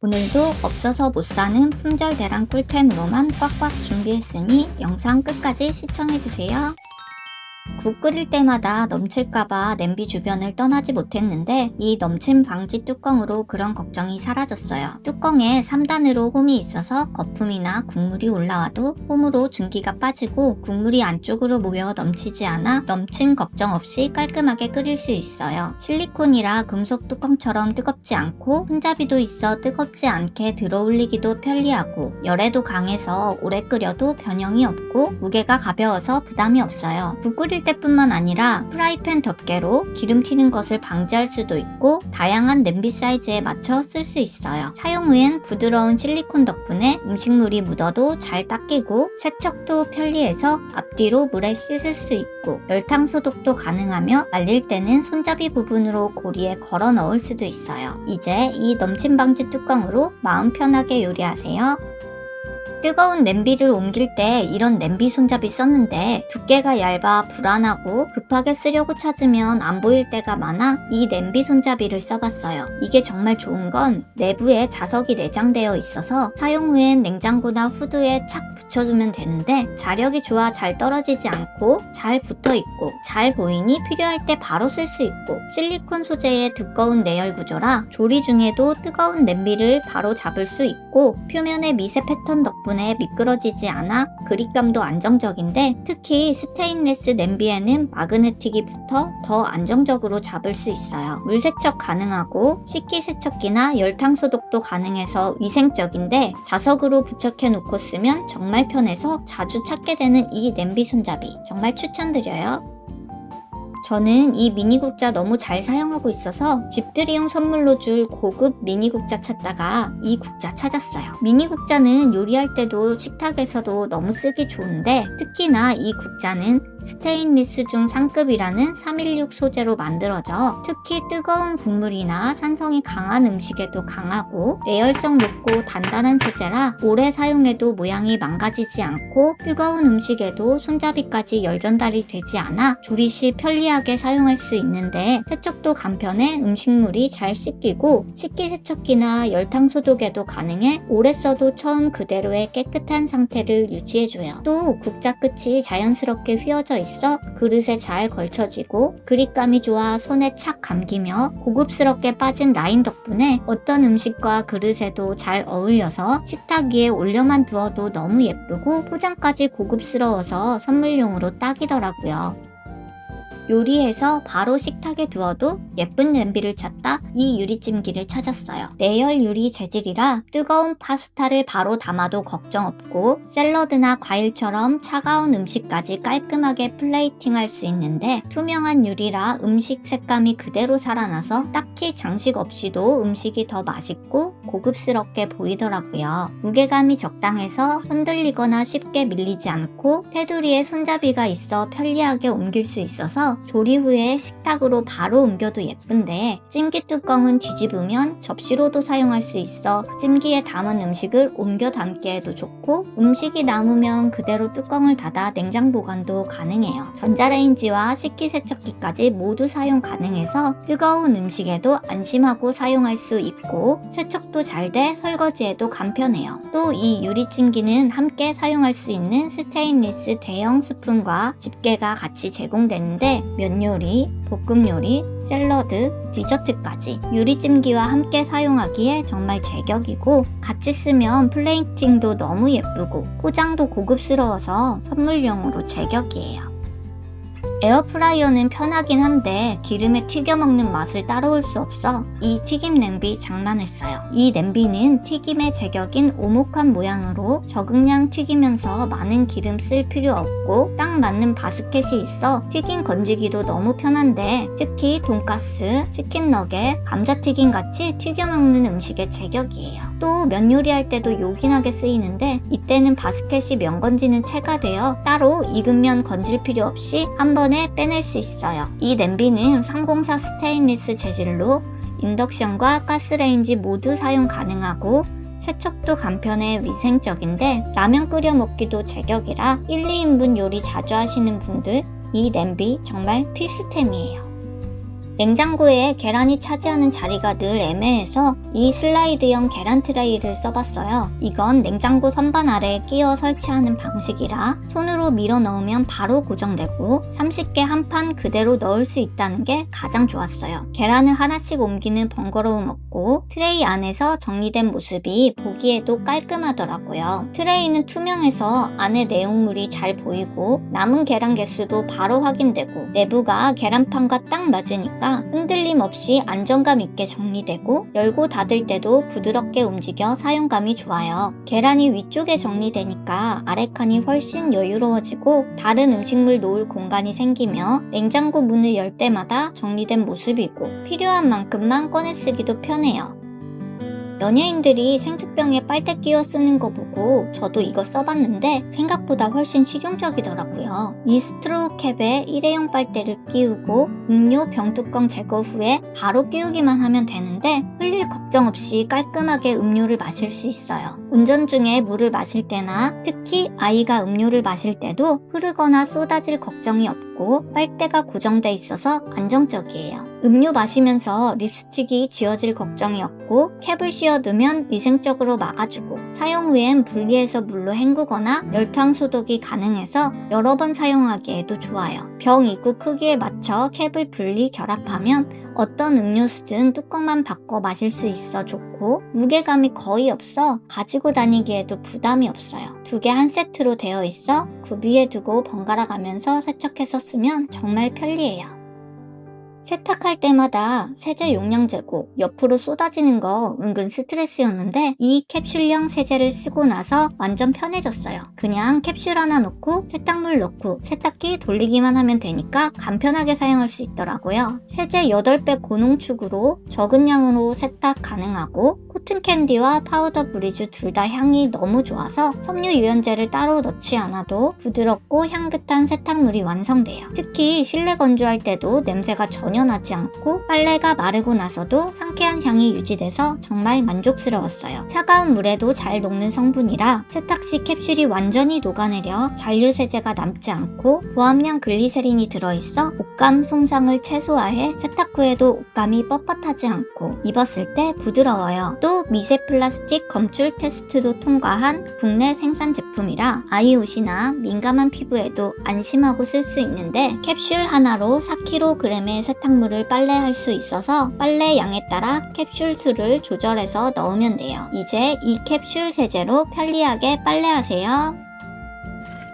오늘도 없어서 못 사는 품절 대량 꿀템으로만 꽉꽉 준비했으니 영상 끝까지 시청해주세요. 국 끓일 때마다 넘칠까봐 냄비 주변을 떠나지 못했는데 이 넘침 방지 뚜껑으로 그런 걱정이 사라졌어요. 뚜껑에 3단으로 홈이 있어서 거품이나 국물이 올라와도 홈으로 증기가 빠지고 국물이 안쪽으로 모여 넘치지 않아 넘침 걱정 없이 깔끔하게 끓일 수 있어요. 실리콘이라 금속 뚜껑처럼 뜨겁지 않고 손잡이도 있어 뜨겁지 않게 들어올리기도 편리하고 열에도 강해서 오래 끓여도 변형이 없고 무게가 가벼워서 부담이 없어요. 국 끓일 때뿐만 아니라 프라이팬 덮개로 기름 튀는 것을 방지할 수도 있고 다양한 냄비 사이즈에 맞춰 쓸 수 있어요. 사용 후엔 부드러운 실리콘 덕분에 음식물이 묻어도 잘 닦이고 세척도 편리해서 앞뒤로 물에 씻을 수 있고 열탕 소독도 가능하며 말릴 때는 손잡이 부분으로 고리에 걸어 넣을 수도 있어요. 이제 이 넘침 방지 뚜껑으로 마음 편하게 요리하세요. 뜨거운 냄비를 옮길 때 이런 냄비 손잡이 썼는데 두께가 얇아 불안하고 급하게 쓰려고 찾으면 안 보일 때가 많아 이 냄비 손잡이를 써봤어요. 이게 정말 좋은 건 내부에 자석이 내장되어 있어서 사용 후엔 냉장고나 후드에 착 붙여주면 되는데 자력이 좋아 잘 떨어지지 않고 잘 붙어있고 잘 보이니 필요할 때 바로 쓸 수 있고 실리콘 소재의 두꺼운 내열 구조라 조리 중에도 뜨거운 냄비를 바로 잡을 수 있고 표면의 미세 패턴 덕분에 미끄러지지 않아 그립감도 안정적인데 특히 스테인리스 냄비에는 마그네틱이 붙어 더 안정적으로 잡을 수 있어요. 물세척 가능하고 식기세척기나 열탕 소독도 가능해서 위생적인데 자석으로 부착해 놓고 쓰면 정말 편해서 자주 찾게 되는 이 냄비 손잡이 정말 추천드려요. 저는 이 미니국자 너무 잘 사용하고 있어서 집들이용 선물로 줄 고급 미니국자 찾다가 이 국자 찾았어요. 미니국자는 요리할 때도 식탁에서도 너무 쓰기 좋은데 특히나 이 국자는 스테인리스 중 상급이라는 316 소재로 만들어져 특히 뜨거운 국물이나 산성이 강한 음식에도 강하고 내열성 높고 단단한 소재라 오래 사용해도 모양이 망가지지 않고 뜨거운 음식에도 손잡이까지 열 전달이 되지 않아 조리 시 편리하게 사용할 수 있는데 세척도 간편해 음식물이 잘 씻기고 식기세척기나 열탕 소독에도 가능해 오래 써도 처음 그대로의 깨끗한 상태를 유지해줘요. 또 국자 끝이 자연스럽게 휘어져 있어 그릇에 잘 걸쳐지고 그립감이 좋아 손에 착 감기며 고급스럽게 빠진 라인 덕분에 어떤 음식과 그릇에도 잘 어울려서 식탁 위에 올려만 두어도 너무 예쁘고 포장까지 고급스러워서 선물용으로 딱이더라고요. 요리해서 바로 식탁에 두어도 예쁜 냄비를 찾다 이 유리찜기를 찾았어요. 내열 유리 재질이라 뜨거운 파스타를 바로 담아도 걱정 없고 샐러드나 과일처럼 차가운 음식까지 깔끔하게 플레이팅할 수 있는데 투명한 유리라 음식 색감이 그대로 살아나서 딱히 장식 없이도 음식이 더 맛있고 고급스럽게 보이더라고요. 무게감이 적당해서 흔들리거나 쉽게 밀리지 않고 테두리에 손잡이가 있어 편리하게 옮길 수 있어서 조리 후에 식탁으로 바로 옮겨도 예쁜데 찜기 뚜껑은 뒤집으면 접시로도 사용할 수 있어 찜기에 담은 음식을 옮겨 담기에도 좋고 음식이 남으면 그대로 뚜껑을 닫아 냉장 보관도 가능해요. 전자레인지와 식기세척기까지 모두 사용 가능해서 뜨거운 음식에도 안심하고 사용할 수 있고 세척도 잘 돼 설거지에도 간편해요. 또 이 유리찜기는 함께 사용할 수 있는 스테인리스 대형 스푼과 집게가 같이 제공되는데 면 요리, 볶음 요리, 샐러드, 디저트까지 유리찜기와 함께 사용하기에 정말 제격이고 같이 쓰면 플레이팅도 너무 예쁘고 포장도 고급스러워서 선물용으로 제격이에요. 에어프라이어는 편하긴 한데 기름에 튀겨 먹는 맛을 따라올 수 없어 이 튀김 냄비 장만했어요. 이 냄비는 튀김의 제격인 오목한 모양으로 적응량 튀기면서 많은 기름 쓸 필요 없고 딱 맞는 바스켓이 있어 튀김 건지기도 너무 편한데 특히 돈가스, 치킨 너겟, 감자튀김 같이 튀겨 먹는 음식의 제격이에요. 또 면 요리할 때도 요긴하게 쓰이는데 이때는 바스켓이 면 건지는 체가 되어 따로 익은 면 건질 필요 없이 한 번에 빼낼 수 있어요. 이 냄비는 304 스테인리스 재질로 인덕션과 가스레인지 모두 사용 가능하고 세척도 간편해 위생적인데 라면 끓여 먹기도 제격이라 1, 2인분 요리 자주 하시는 분들 이 냄비 정말 필수템이에요. 냉장고에 계란이 차지하는 자리가 늘 애매해서 이 슬라이드형 계란 트레이를 써봤어요. 이건 냉장고 선반 아래에 끼워 설치하는 방식이라 손으로 밀어 넣으면 바로 고정되고 30개 한 판 그대로 넣을 수 있다는 게 가장 좋았어요. 계란을 하나씩 옮기는 번거로움 없고 트레이 안에서 정리된 모습이 보기에도 깔끔하더라고요. 트레이는 투명해서 안에 내용물이 잘 보이고 남은 계란 개수도 바로 확인되고 내부가 계란판과 딱 맞으니까 흔들림 없이 안정감 있게 정리되고 열고 닫을 때도 부드럽게 움직여 사용감이 좋아요. 계란이 위쪽에 정리되니까 아래칸이 훨씬 여유로워지고 다른 음식물 놓을 공간이 생기며 냉장고 문을 열 때마다 정리된 모습이고 필요한 만큼만 꺼내 쓰기도 편해요. 연예인들이 생수병에 빨대 끼워 쓰는 거 보고 저도 이거 써봤는데 생각보다 훨씬 실용적이더라고요. 이 스트로우 캡에 일회용 빨대를 끼우고 음료 병뚜껑 제거 후에 바로 끼우기만 하면 되는데 흘릴 걱정 없이 깔끔하게 음료를 마실 수 있어요. 운전 중에 물을 마실 때나 특히 아이가 음료를 마실 때도 흐르거나 쏟아질 걱정이 없고 빨대가 고정돼 있어서 안정적이에요. 음료 마시면서 립스틱이 지워질 걱정이 없고 캡을 씌워두면 위생적으로 막아주고 사용 후엔 분리해서 물로 헹구거나 열탕 소독이 가능해서 여러 번 사용하기에도 좋아요. 병 입구 크기에 맞춰 캡을 분리 결합하면 어떤 음료수든 뚜껑만 바꿔 마실 수 있어 좋고 무게감이 거의 없어 가지고 다니기에도 부담이 없어요. 두 개 한 세트로 되어 있어 구비해 두고 번갈아 가면서 세척해서 쓰면 정말 편리해요. 세탁할 때마다 세제 용량 재고 옆으로 쏟아지는 거 은근 스트레스였는데 이 캡슐형 세제를 쓰고 나서 완전 편해졌어요. 그냥 캡슐 하나 넣고 세탁물 넣고 세탁기 돌리기만 하면 되니까 간편하게 사용할 수 있더라고요. 세제 8배 고농축으로 적은 양으로 세탁 가능하고 코튼 캔디와 파우더 브리즈 둘 다 향이 너무 좋아서 섬유 유연제를 따로 넣지 않아도 부드럽고 향긋한 세탁물이 완성돼요. 특히 실내 건조할 때도 냄새가 전혀 나지 않고 빨래가 마르고 나서도 상쾌한 향이 유지돼서 정말 만족스러웠어요. 차가운 물에도 잘 녹는 성분이라 세탁 시 캡슐이 완전히 녹아내려 잔류세제가 남지 않고 고함량 글리세린이 들어있어 옷감 손상을 최소화해 세탁 후에도 옷감이 뻣뻣하지 않고 입었을 때 부드러워요. 또 미세 플라스틱 검출 테스트도 통과한 국내 생산 제품이라 아이 옷이나 민감한 피부에도 안심하고 쓸 수 있는데 캡슐 하나로 4kg의 세탁물을 빨래할 수 있어서 빨래 양에 따라 캡슐 수를 조절해서 넣으면 돼요. 이제 이 캡슐 세제로 편리하게 빨래하세요.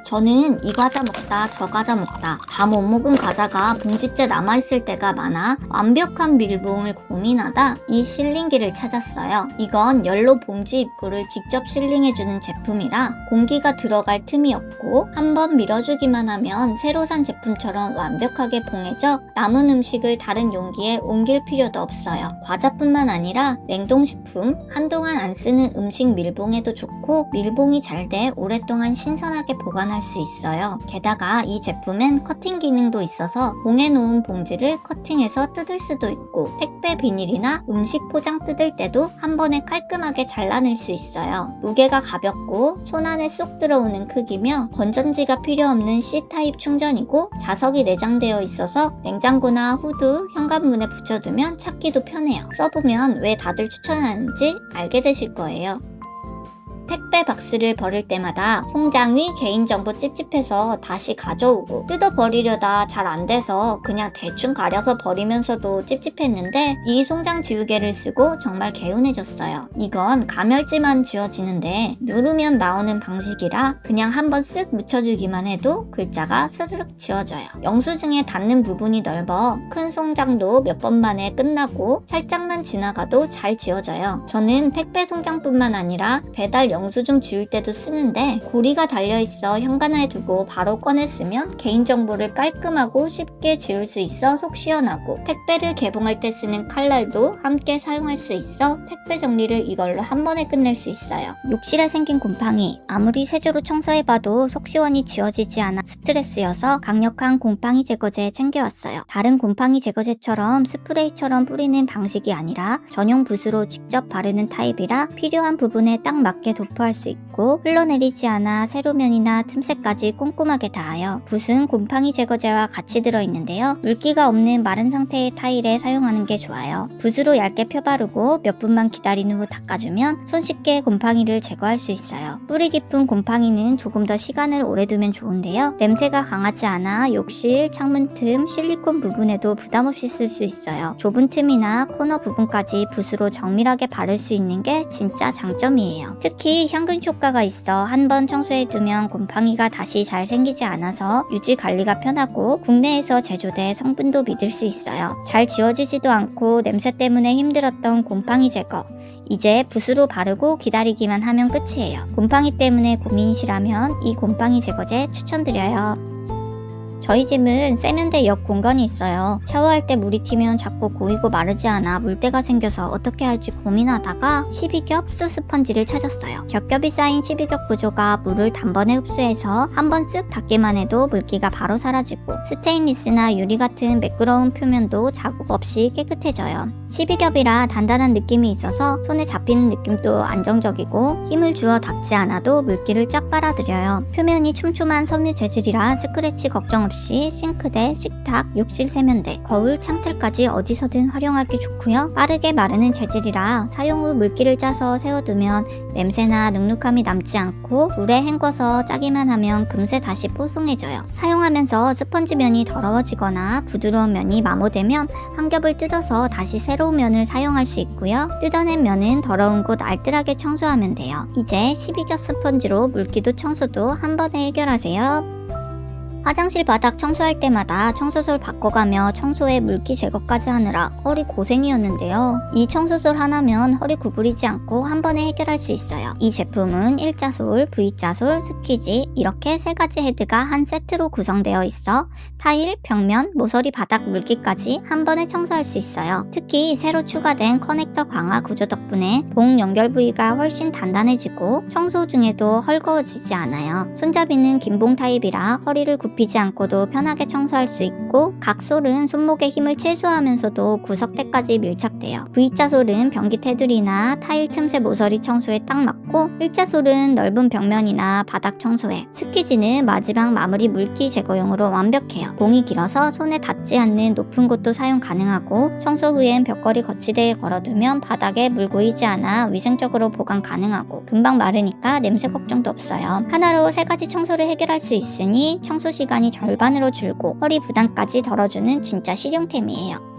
저는 이 과자 먹다 저 과자 먹다 다 못 먹은 과자가 봉지째 남아있을 때가 많아 완벽한 밀봉을 고민하다 이 실링기를 찾았어요. 이건 열로 봉지 입구를 직접 실링해주는 제품이라 공기가 들어갈 틈이 없고 한번 밀어주기만 하면 새로 산 제품처럼 완벽하게 봉해져 남은 음식을 다른 용기에 옮길 필요도 없어요. 과자뿐만 아니라 냉동식품, 한동안 안 쓰는 음식 밀봉에도 좋고 밀봉이 잘 돼 오랫동안 신선하게 보관할 수 있어요. 게다가 이 제품엔 커팅 기능도 있어서 봉해놓은 봉지를 커팅해서 뜯을 수도 있고 택배 비닐이나 음식 포장 뜯을 때도 한 번에 깔끔하게 잘라낼 수 있어요. 무게가 가볍고 손 안에 쏙 들어오는 크기며 건전지가 필요 없는 C타입 충전이고 자석이 내장되어 있어서 냉장고나 후드, 현관문에 붙여두면 찾기도 편해요. 써보면 왜 다들 추천하는지 알게 되실 거예요. 택배 박스를 버릴 때마다 송장이 개인정보 찝찝해서 다시 가져오고 뜯어버리려다 잘 안돼서 그냥 대충 가려서 버리면서도 찝찝했는데 이 송장 지우개를 쓰고 정말 개운해졌어요. 이건 가멸지만 지워지는데 누르면 나오는 방식이라 그냥 한번 쓱 묻혀주기만 해도 글자가 스르륵 지워져요. 영수증에 닿는 부분이 넓어 큰 송장도 몇 번 만에 끝나고 살짝만 지나가도 잘 지워져요. 저는 택배 송장뿐만 아니라 배달 영수증 지울 때도 쓰는데 고리가 달려있어 현관에 두고 바로 꺼내 쓰면 개인정보를 깔끔하고 쉽게 지울 수 있어 속 시원하고 택배를 개봉할 때 쓰는 칼날도 함께 사용할 수 있어 택배 정리를 이걸로 한 번에 끝낼 수 있어요. 욕실에 생긴 곰팡이 아무리 세조로 청소해봐도 속 시원히 지워지지 않아 스트레스여서 강력한 곰팡이 제거제 챙겨왔어요. 다른 곰팡이 제거제처럼 스프레이처럼 뿌리는 방식이 아니라 전용 붓으로 직접 바르는 타입이라 필요한 부분에 딱 맞게 도포할 수 있고 있고 흘러내리지 않아 세로면이나 틈새까지 꼼꼼하게 닿아요. 붓은 곰팡이 제거제와 같이 들어있는데요. 물기가 없는 마른 상태의 타일에 사용하는 게 좋아요. 붓으로 얇게 펴바르고 몇 분만 기다린 후 닦아주면 손쉽게 곰팡이를 제거할 수 있어요. 뿌리 깊은 곰팡이는 조금 더 시간을 오래 두면 좋은데요. 냄새가 강하지 않아 욕실, 창문 틈, 실리콘 부분에도 부담 없이 쓸 수 있어요. 좁은 틈이나 코너 부분까지 붓으로 정밀하게 바를 수 있는 게 진짜 장점이에요. 특히 향균 효과가 있어 한 번 청소해두면 곰팡이가 다시 잘 생기지 않아서 유지 관리가 편하고 국내에서 제조돼 성분도 믿을 수 있어요. 잘 지워지지도 않고 냄새 때문에 힘들었던 곰팡이 제거, 이제 붓으로 바르고 기다리기만 하면 끝이에요. 곰팡이 때문에 고민이시라면 이 곰팡이 제거제 추천드려요. 저희 집은 세면대 옆 공간이 있어요. 샤워할 때 물이 튀면 자꾸 고이고 마르지 않아 물때가 생겨서 어떻게 할지 고민하다가 12겹 수스펀지를 찾았어요. 겹겹이 쌓인 12겹 구조가 물을 단번에 흡수해서 한 번 쓱 닦기만 해도 물기가 바로 사라지고 스테인리스나 유리 같은 매끄러운 표면도 자국 없이 깨끗해져요. 12겹이라 단단한 느낌이 있어서 손에 잡히는 느낌도 안정적이고 힘을 주어 닦지 않아도 물기를 쫙 빨아들여요. 표면이 촘촘한 섬유 재질이라 스크래치 걱정 없이 싱크대, 식탁, 욕실 세면대, 거울, 창틀까지 어디서든 활용하기 좋고요. 빠르게 마르는 재질이라 사용 후 물기를 짜서 세워두면 냄새나 눅눅함이 남지 않고 물에 헹궈서 짜기만 하면 금세 다시 뽀송해져요. 사용하면서 스펀지 면이 더러워지거나 부드러운 면이 마모되면 한 겹을 뜯어서 다시 새로운 면을 사용할 수 있고요. 뜯어낸 면은 더러운 곳 알뜰하게 청소하면 돼요. 이제 12겹 스펀지로 물기도 청소도 한 번에 해결하세요. 화장실 바닥 청소할 때마다 청소솔 바꿔가며 청소에 물기 제거까지 하느라 허리 고생이었는데요. 이 청소솔 하나면 허리 구부리지 않고 한 번에 해결할 수 있어요. 이 제품은 일자솔, V자솔, 스키지 이렇게 세 가지 헤드가 한 세트로 구성되어 있어 타일, 벽면, 모서리 바닥 물기까지 한 번에 청소할 수 있어요. 특히 새로 추가된 커넥터 강화 구조 덕분에 봉 연결 부위가 훨씬 단단해지고 청소 중에도 헐거워지지 않아요. 손잡이는 긴봉 타입이라 허리를 굽히지 않고도 편하게 청소할 수 있고 각 솔은 손목의 힘을 최소화하면서도 구석대까지 밀착돼요. V자 솔은 변기 테두리나 타일 틈새 모서리 청소에 딱 맞고 일자솔은 넓은 벽면이나 바닥 청소에, 스키지는 마지막 마무리 물기 제거용으로 완벽해요. 봉이 길어서 손에 닿지 않는 높은 곳도 사용 가능하고 청소 후엔 벽걸이 거치대에 걸어두면 바닥에 물 고이지 않아 위생적으로 보관 가능하고 금방 마르니까 냄새 걱정도 없어요. 하나로 세 가지 청소를 해결할 수 있으니 청소 시간이 절반으로 줄고 허리 부담까지 덜어주는 진짜 실용템이에요.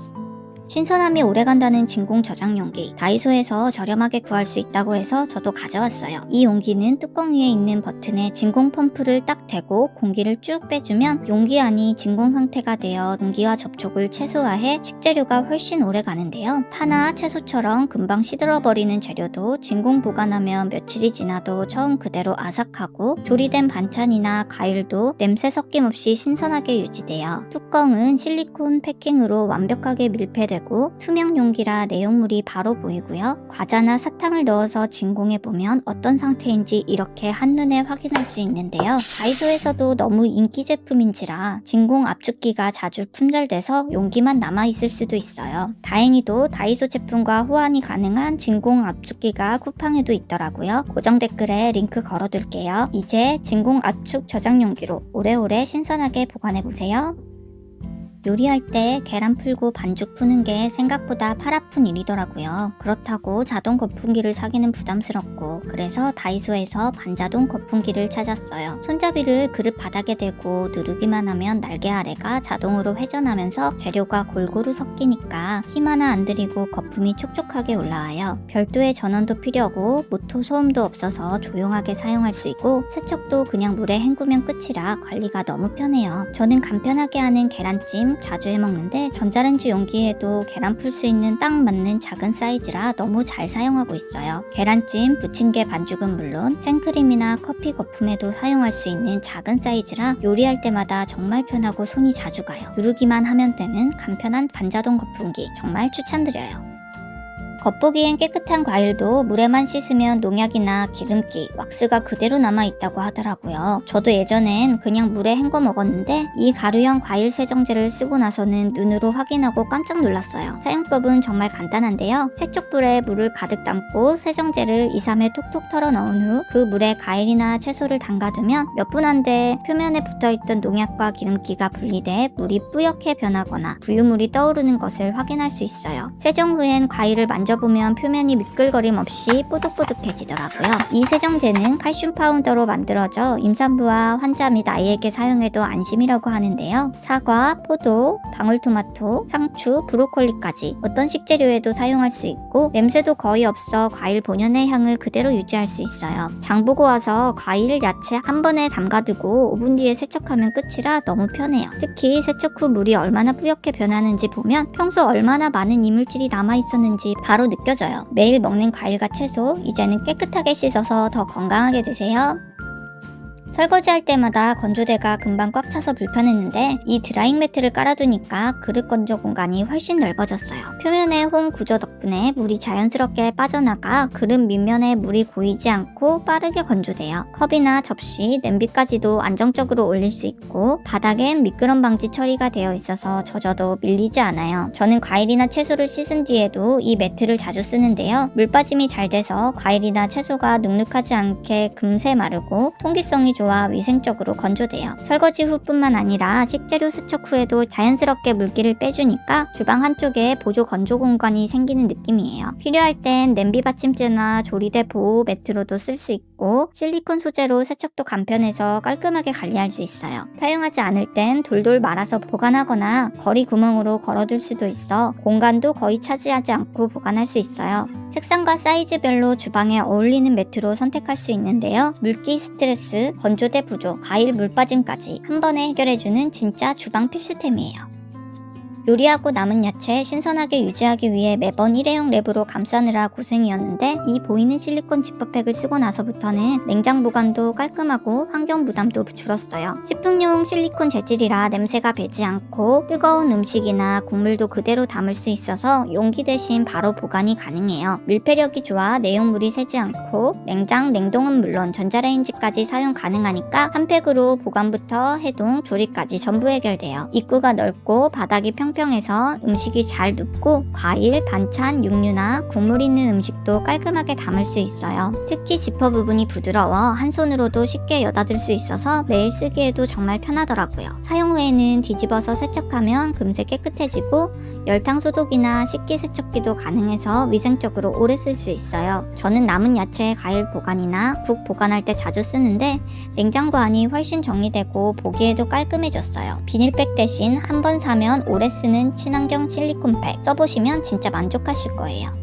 신선함이 오래간다는 진공 저장 용기, 다이소에서 저렴하게 구할 수 있다고 해서 저도 가져왔어요. 이 용기는 뚜껑 위에 있는 버튼에 진공 펌프를 딱 대고 공기를 쭉 빼주면 용기 안이 진공 상태가 되어 공기와 접촉을 최소화해 식재료가 훨씬 오래 가는데요. 파나 채소처럼 금방 시들어버리는 재료도 진공 보관하면 며칠이 지나도 처음 그대로 아삭하고 조리된 반찬이나 과일도 냄새 섞임 없이 신선하게 유지돼요. 뚜껑은 실리콘 패킹으로 완벽하게 밀폐되고 투명 용기라 내용물이 바로 보이고요. 과자나 사탕을 넣어서 진공해보면 어떤 상태인지 이렇게 한눈에 확인할 수 있는데요. 다이소에서도 너무 인기 제품인지라 진공 압축기가 자주 품절돼서 용기만 남아있을 수도 있어요. 다행히도 다이소 제품과 호환이 가능한 진공 압축기가 쿠팡에도 있더라고요. 고정 댓글에 링크 걸어둘게요. 이제 진공 압축 저장 용기로 오래오래 신선하게 보관해보세요. 요리할 때 계란 풀고 반죽 푸는 게 생각보다 팔 아픈 일이더라고요. 그렇다고 자동 거품기를 사기는 부담스럽고 그래서 다이소에서 반자동 거품기를 찾았어요. 손잡이를 그릇 바닥에 대고 누르기만 하면 날개 아래가 자동으로 회전하면서 재료가 골고루 섞이니까 힘 하나 안 들이고 거품이 촉촉하게 올라와요. 별도의 전원도 필요 없고 모터 소음도 없어서 조용하게 사용할 수 있고 세척도 그냥 물에 헹구면 끝이라 관리가 너무 편해요. 저는 간편하게 하는 계란찜 자주 해먹는데 전자레인지 용기에도 계란 풀 수 있는 딱 맞는 작은 사이즈라 너무 잘 사용하고 있어요. 계란찜, 부침개 반죽은 물론 생크림이나 커피 거품에도 사용할 수 있는 작은 사이즈라 요리할 때마다 정말 편하고 손이 자주 가요. 누르기만 하면 되는 간편한 반자동 거품기 정말 추천드려요. 겉보기엔 깨끗한 과일도 물에만 씻으면 농약이나 기름기, 왁스가 그대로 남아있다고 하더라고요. 저도 예전엔 그냥 물에 헹궈 먹었는데 이 가루형 과일 세정제를 쓰고 나서는 눈으로 확인하고 깜짝 놀랐어요. 사용법은 정말 간단한데요. 세척불에 물을 가득 담고 세정제를 2-3회 톡톡 털어 넣은 후 그 물에 과일이나 채소를 담가두면 몇 분 안 돼 표면에 붙어있던 농약과 기름기가 분리돼 물이 뿌옇게 변하거나 부유물이 떠오르는 것을 확인할 수 있어요. 세정 후엔 과일을 만져보면 표면이 미끌거림 없이 뽀득뽀득해지더라고요. 이 세정제는 칼슘 파우더로 만들어져 임산부와 환자 및 아이에게 사용해도 안심이라고 하는데요. 사과, 포도, 방울토마토, 상추, 브로콜리까지 어떤 식재료에도 사용할 수 있고 냄새도 거의 없어 과일 본연의 향을 그대로 유지할 수 있어요. 장보고 와서 과일, 야채 한 번에 담가두고 5분 뒤에 세척하면 끝이라 너무 편해요. 특히 세척 후 물이 얼마나 뿌옇게 변하는지 보면 평소 얼마나 많은 이물질이 남아있었는지 바로 느껴져요. 매일 먹는 과일과 채소 이제는 깨끗하게 씻어서 더 건강하게 드세요. 설거지할 때마다 건조대가 금방 꽉 차서 불편했는데 이 드라잉 매트를 깔아두니까 그릇 건조 공간이 훨씬 넓어졌어요. 표면의 홈 구조 덕분에 물이 자연스럽게 빠져나가 그릇 밑면에 물이 고이지 않고 빠르게 건조돼요. 컵이나 접시, 냄비까지도 안정적으로 올릴 수 있고 바닥엔 미끄럼 방지 처리가 되어 있어서 젖어도 밀리지 않아요. 저는 과일이나 채소를 씻은 뒤에도 이 매트를 자주 쓰는데요. 물 빠짐이 잘 돼서 과일이나 채소가 눅눅하지 않게 금세 마르고 통기성이 좋아 위생적으로 건조돼요. 설거지 후뿐만 아니라 식재료 세척 후에도 자연스럽게 물기를 빼주니까 주방 한쪽에 보조 건조 공간이 생기는 느낌이에요. 필요할 땐 냄비 받침대나 조리대 보호 매트로도 쓸 수 있고 실리콘 소재로 세척도 간편해서 깔끔하게 관리할 수 있어요. 사용하지 않을 땐 돌돌 말아서 보관하거나 거리 구멍으로 걸어둘 수도 있어 공간도 거의 차지하지 않고 보관할 수 있어요. 색상과 사이즈별로 주방에 어울리는 매트로 선택할 수 있는데요. 물기, 스트레스, 건조대 부조, 과일 물빠짐까지 한 번에 해결해주는 진짜 주방 필수템이에요. 요리하고 남은 야채 신선하게 유지하기 위해 매번 일회용 랩으로 감싸느라 고생이었는데 이 보이는 실리콘 지퍼백을 쓰고 나서부터는 냉장 보관도 깔끔하고 환경 부담도 줄었어요. 식품용 실리콘 재질이라 냄새가 배지 않고 뜨거운 음식이나 국물도 그대로 담을 수 있어서 용기 대신 바로 보관이 가능해요. 밀폐력이 좋아 내용물이 새지 않고 냉장, 냉동은 물론 전자레인지까지 사용 가능하니까 한 팩으로 보관부터 해동, 조리까지 전부 해결돼요. 입구가 넓고 바닥이 평평해서 음식이 잘 눕고 과일, 반찬, 육류나 국물 있는 음식도 깔끔하게 담을 수 있어요. 특히 지퍼 부분이 부드러워 한 손으로도 쉽게 여닫을 수 있어서 매일 쓰기에도 정말 편하더라고요. 사용 후에는 뒤집어서 세척하면 금세 깨끗해지고 열탕 소독이나 식기 세척기도 가능해서 위생적으로 오래 쓸 수 있어요. 저는 남은 야채, 과일 보관이나 국 보관할 때 자주 쓰는데 냉장고 안이 훨씬 정리되고 보기에도 깔끔해졌어요. 비닐백 대신 한 번 사면 오래 쓰는 친환경 실리콘백 써보시면 진짜 만족하실 거예요.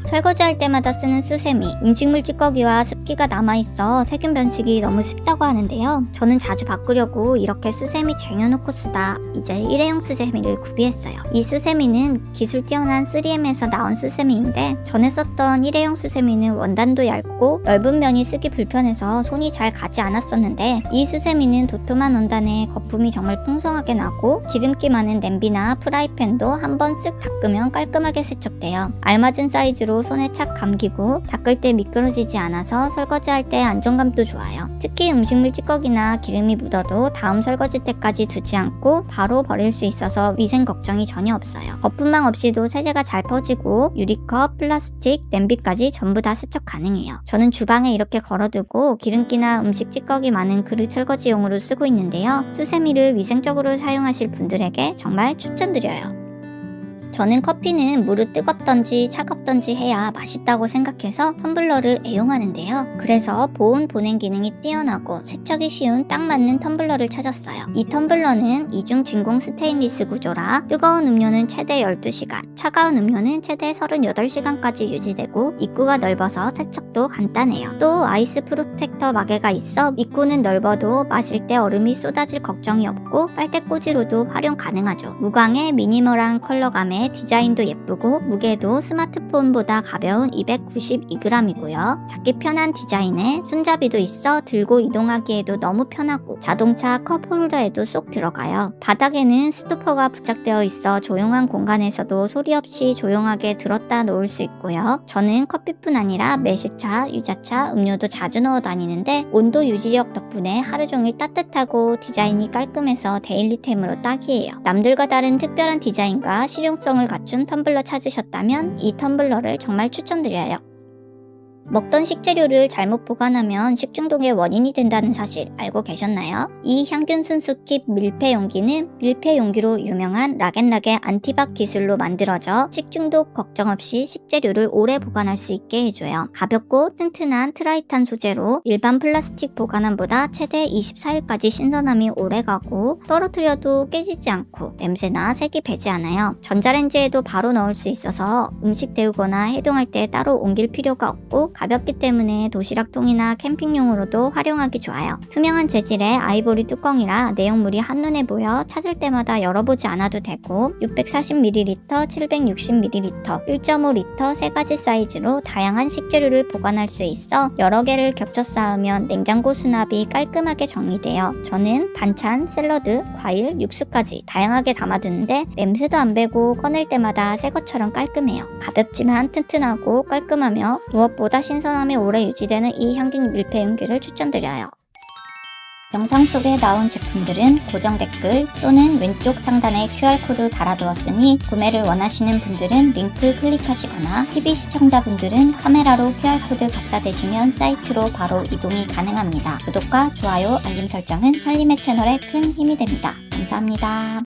설거지할 때마다 쓰는 수세미, 음식물 찌꺼기와 습기가 남아있어 세균 변식이 너무 쉽다고 하는데요. 저는 자주 바꾸려고 이렇게 수세미 쟁여놓고 쓰다 이제 일회용 수세미를 구비했어요. 이 수세미는 기술 뛰어난 3M에서 나온 수세미인데 전에 썼던 일회용 수세미는 원단도 얇고 넓은 면이 쓰기 불편해서 손이 잘 가지 않았었는데 이 수세미는 도톰한 원단에 거품이 정말 풍성하게 나고 기름기 많은 냄비나 프라이팬도 한번 쓱 닦으면 깔끔하게 세척돼요. 알맞은 사이즈로 손에 착 감기고 닦을 때 미끄러지지 않아서 설거지할 때 안정감도 좋아요. 특히 음식물 찌꺼기나 기름이 묻어도 다음 설거지 때까지 두지 않고 바로 버릴 수 있어서 위생 걱정이 전혀 없어요. 거품망 없이도 세제가 잘 퍼지고 유리컵, 플라스틱, 냄비까지 전부 다 세척 가능해요. 저는 주방에 이렇게 걸어두고 기름기나 음식 찌꺼기 많은 그릇 설거지용으로 쓰고 있는데요. 수세미를 위생적으로 사용하실 분들에게 정말 추천드려요. 저는 커피는 물이 뜨겁던지 차갑던지 해야 맛있다고 생각해서 텀블러를 애용하는데요. 그래서 보온 보냉 기능이 뛰어나고 세척이 쉬운 딱 맞는 텀블러를 찾았어요. 이 텀블러는 이중 진공 스테인리스 구조라 뜨거운 음료는 최대 12시간, 차가운 음료는 최대 38시간까지 유지되고 입구가 넓어서 세척도 간단해요. 또 아이스 프로텍터 마개가 있어 입구는 넓어도 마실 때 얼음이 쏟아질 걱정이 없고 빨대 꽂이로도 활용 가능하죠. 무광의 미니멀한 컬러감에 때문에 디자인도 예쁘고 무게도 스마트폰보다 가벼운 292g이고요. 잡기 편한 디자인에 손잡이도 있어 들고 이동하기에도 너무 편하고 자동차 컵홀더에도 쏙 들어가요. 바닥에는 스토퍼가 부착되어 있어 조용한 공간에서도 소리 없이 조용하게 들었다 놓을 수 있고요. 저는 커피뿐 아니라 매실차, 유자차, 음료도 자주 넣어 다니는데 온도 유지력 덕분에 하루 종일 따뜻하고 디자인이 깔끔해서 데일리템으로 딱이에요. 남들과 다른 특별한 디자인과 실용성을 갖춘 텀블러 찾으셨다면 이 텀블러를 정말 추천드려요. 먹던 식재료를 잘못 보관하면 식중독의 원인이 된다는 사실 알고 계셨나요? 이 향균 순수킵 밀폐 용기는 밀폐 용기로 유명한 락앤락의 안티박 기술로 만들어져 식중독 걱정 없이 식재료를 오래 보관할 수 있게 해줘요. 가볍고 튼튼한 트라이탄 소재로 일반 플라스틱 보관함보다 최대 24일까지 신선함이 오래가고 떨어뜨려도 깨지지 않고 냄새나 색이 배지 않아요. 전자레인지에도 바로 넣을 수 있어서 음식 데우거나 해동할 때 따로 옮길 필요가 없고 가볍기 때문에 도시락통이나 캠핑용으로도 활용하기 좋아요. 투명한 재질의 아이보리 뚜껑이라 내용물이 한눈에 보여 찾을 때마다 열어보지 않아도 되고 640ml, 760ml, 1.5L 세 가지 사이즈로 다양한 식재료를 보관할 수 있어 여러 개를 겹쳐 쌓으면 냉장고 수납이 깔끔하게 정리돼요. 저는 반찬, 샐러드, 과일, 육수까지 다양하게 담아두는데 냄새도 안 배고 꺼낼 때마다 새 것처럼 깔끔해요. 가볍지만 튼튼하고 깔끔하며 무엇보다 신선함이 오래 유지되는 이 향균 밀폐 용기를 추천드려요. 영상 속에 나온 제품들은 고정 댓글 또는 왼쪽 상단에 QR코드 달아두었으니 구매를 원하시는 분들은 링크 클릭하시거나 TV 시청자분들은 카메라로 QR코드 갖다 대시면 사이트로 바로 이동이 가능합니다. 구독과 좋아요, 알림 설정은 살림의 채널에 큰 힘이 됩니다. 감사합니다.